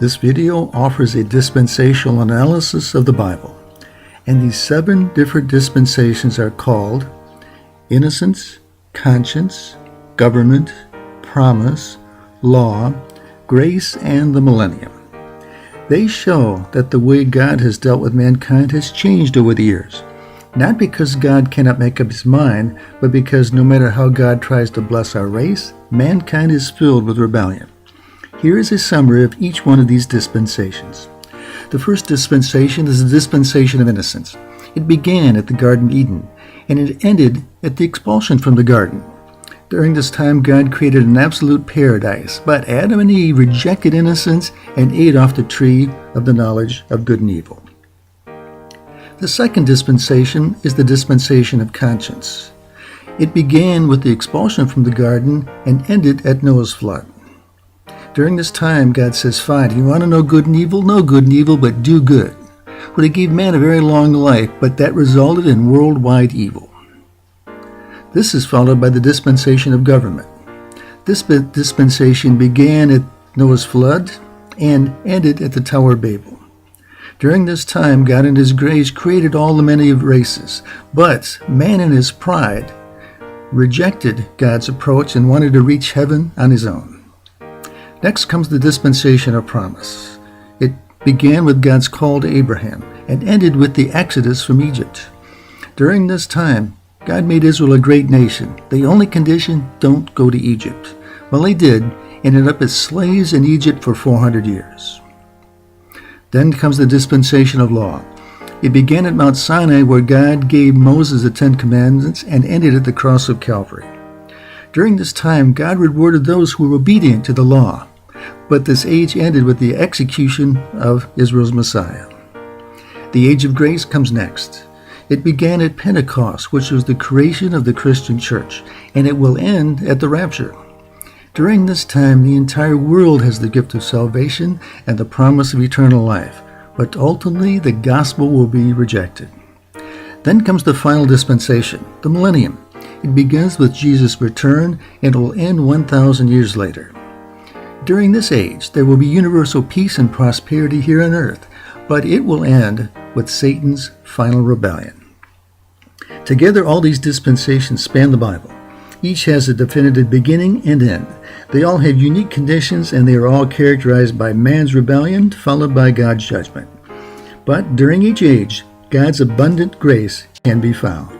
This video offers a dispensational analysis of the Bible, and these 7 different dispensations are called innocence, conscience, government, promise, law, grace, and the millennium. They show that the way God has dealt with mankind has changed over the years, not because God cannot make up his mind, but because no matter how God tries to bless our race, mankind is filled with rebellion. Here is a summary of each one of these dispensations. The first dispensation is the dispensation of innocence. It began at the Garden of Eden, and it ended at the expulsion from the garden. During this time, God created an absolute paradise, but Adam and Eve rejected innocence and ate off the tree of the knowledge of good and evil. The second dispensation is the dispensation of conscience. It began with the expulsion from the garden and ended at Noah's flood. During this time, God says, fine, if you want to know good and evil, know good and evil, but do good. Well, he gave man a very long life, but that resulted in worldwide evil. This is followed by the dispensation of government. This dispensation began at Noah's flood and ended at the Tower of Babel. During this time, God in his grace created all the many races, but man in his pride rejected God's approach and wanted to reach heaven on his own. Next comes the dispensation of promise. It began with God's call to Abraham and ended with the exodus from Egypt. During this time, God made Israel a great nation. The only condition, don't go to Egypt. Well, they did, ended up as slaves in Egypt for 400 years. Then comes the dispensation of law. It began at Mount Sinai, where God gave Moses the 10 Commandments, and ended at the cross of Calvary. During this time, God rewarded those who were obedient to the law. But this age ended with the execution of Israel's Messiah. The age of grace comes next. It began at Pentecost, which was the creation of the Christian church, and it will end at the rapture. During this time, the entire world has the gift of salvation and the promise of eternal life, but ultimately the gospel will be rejected. Then comes the final dispensation, the millennium. It begins with Jesus' return and will end 1,000 years later. During this age, there will be universal peace and prosperity here on earth, but it will end with Satan's final rebellion. Together, all these dispensations span the Bible. Each has a definitive beginning and end. They all have unique conditions, and they are all characterized by man's rebellion, followed by God's judgment. But during each age, God's abundant grace can be found.